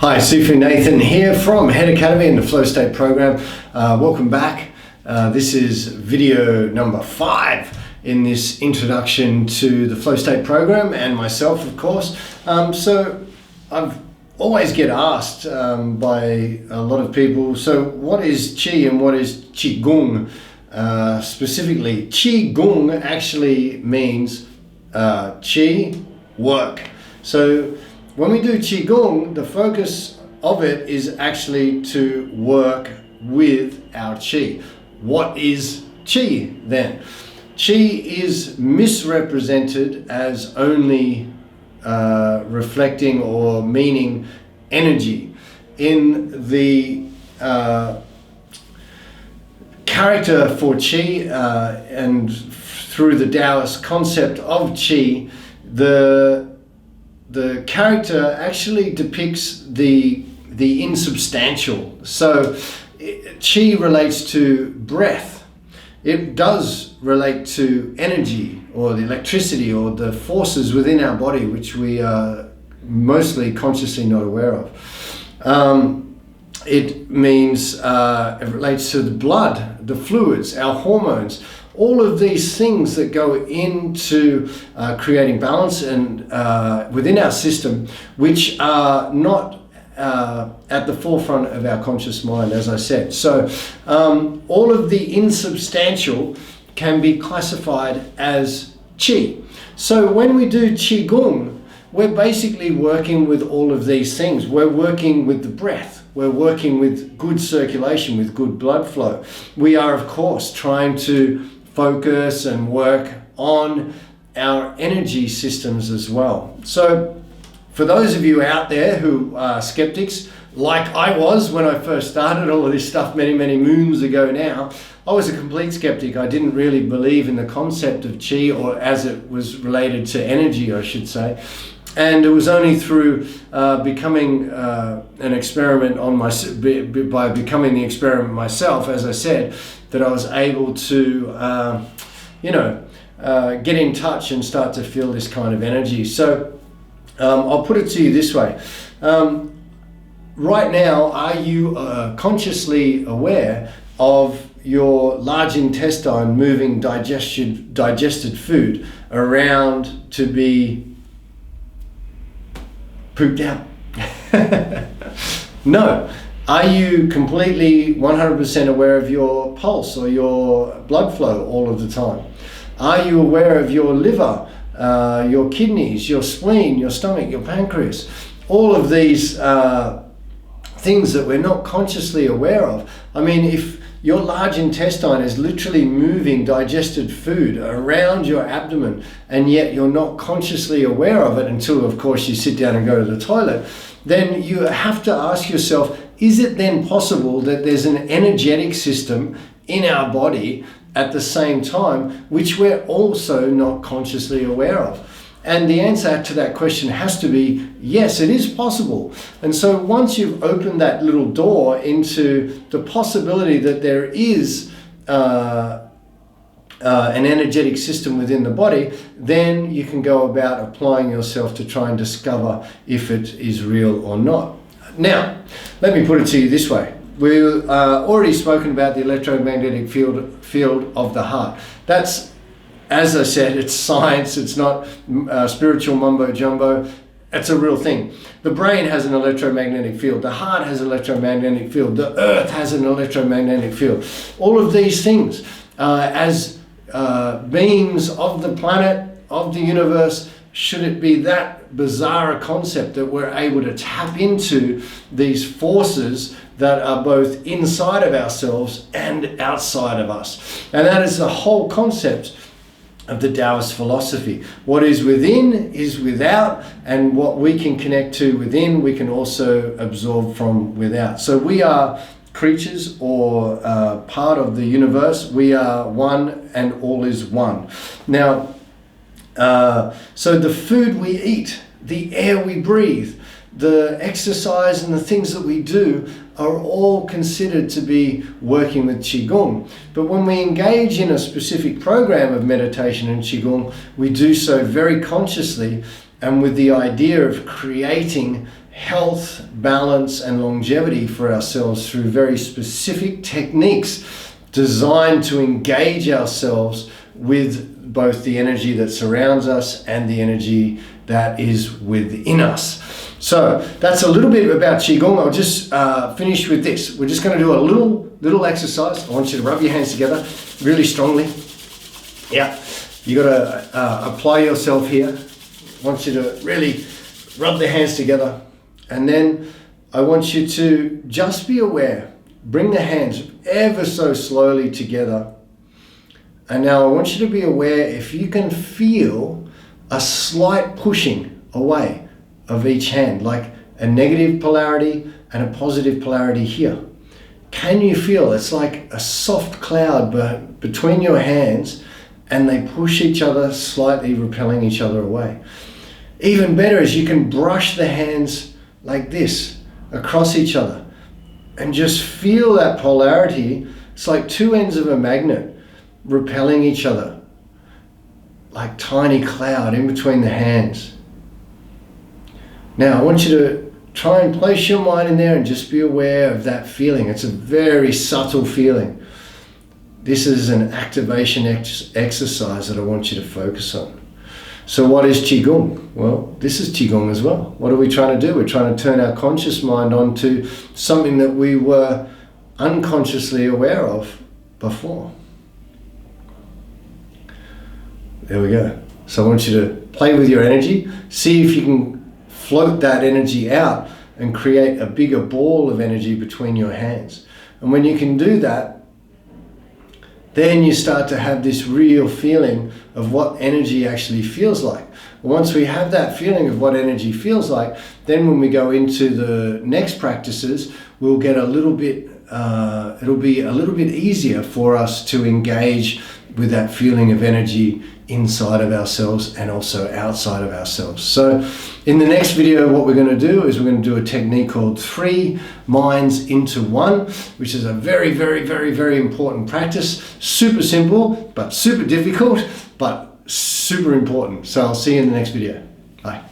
Hi, Sufi Nathan here from Head Academy and the Flow State program. Welcome back. This is video number 5 in this introduction to the Flow State program and myself, of course. So I've always get asked by a lot of people, so what is Qi and what is qigong? Specifically, qigong actually means Qi, work. So when we do qigong, the focus of it is actually to work with our qi. What is qi then? Qi is misrepresented as only reflecting or meaning energy. In the character for qi and through the Taoist concept of qi, the character actually depicts the insubstantial. So qi relates to breath. It does relate to energy or the electricity or the forces within our body, which we are mostly consciously not aware of. It means it relates to the blood, the fluids, our hormones, all of these things that go into creating balance and within our system, which are not at the forefront of our conscious mind, as I said. So all of the insubstantial can be classified as qi. So when we do qigong, we're basically working with all of these things. We're working with the breath. We're working with good circulation, with good blood flow. We are, of course, trying to focus and work on our energy systems as well. So for those of you out there who are skeptics, like I was when I first started all of this stuff many moons ago now, I was a complete skeptic. I didn't really believe in the concept of qi, or as it was related to energy, I should say. And it was only through becoming an experiment on by becoming the experiment myself, as I said, that I was able to, get in touch and start to feel this kind of energy. So I'll put it to you this way. Right now, are you consciously aware of your large intestine moving digested food around to be pooped out? No. Are you completely 100% aware of your pulse or your blood flow all of the time? Are you aware of your liver, your kidneys, your spleen, your stomach, your pancreas? All of these things that we're not consciously aware of. I mean, if your large intestine is literally moving digested food around your abdomen, and yet you're not consciously aware of it until, of course, you sit down and go to the toilet, then you have to ask yourself, is it then possible that there's an energetic system in our body at the same time, which we're also not consciously aware of? And the answer to that question has to be, yes, it is possible. And so once you've opened that little door into the possibility that there is an energetic system within the body, then you can go about applying yourself to try and discover if it is real or not. Now, let me put it to you this way. We've already spoken about the electromagnetic field of the heart. That's, as I said, it's science. It's not spiritual mumbo jumbo. It's a real thing. The brain has an electromagnetic field. The heart has an electromagnetic field. The earth has an electromagnetic field. All of these things, as beings of the planet, of the universe, should it be that bizarre a concept that we're able to tap into these forces that are both inside of ourselves and outside of us? And that is the whole concept of the Taoist philosophy. What is within is without, and what we can connect to within, we can also absorb from without. So we are creatures or part of the universe. We are one and all is one. Now, so the food we eat, the air we breathe, the exercise and the things that we do are all considered to be working with qigong. But when we engage in a specific program of meditation and qigong, we do so very consciously and with the idea of creating health, balance, and longevity for ourselves through very specific techniques designed to engage ourselves with both the energy that surrounds us and the energy that is within us. So that's a little bit about qigong. I'll just finish with this. We're just going to do a little exercise. I want you to rub your hands together really strongly. Yeah, you got to apply yourself here. I want you to really rub the hands together, and then I want you to just be aware. Bring the hands ever so slowly together. And now I want you to be aware if you can feel a slight pushing away of each hand, like a negative polarity and a positive polarity here. Can you feel it's like a soft cloud between your hands, and they push each other, slightly repelling each other away. Even better is you can brush the hands like this across each other and just feel that polarity. It's like two ends of a magnet repelling each other, like tiny cloud in between the hands. Now I want you to try and place your mind in there and just be aware of that feeling. It's a very subtle feeling. This is an activation exercise that I want you to focus on. So what is qigong? Well, this is qigong as well. What are we trying to do? We're trying to turn our conscious mind onto something that we were unconsciously aware of before. There we go. So I want you to play with your energy. See if you can float that energy out and create a bigger ball of energy between your hands. And when you can do that, then you start to have this real feeling of what energy actually feels like. Once we have that feeling of what energy feels like, then when we go into the next practices, we'll get a little bit, it'll be a little bit easier for us to engage with that feeling of energy inside of ourselves and also outside of ourselves. So in the next video, what we're going to do is we're going to do a technique called 3 minds into 1, which is a very, very, very, very important practice. Super simple, but super difficult, but super important. So I'll see you in the next video. Bye.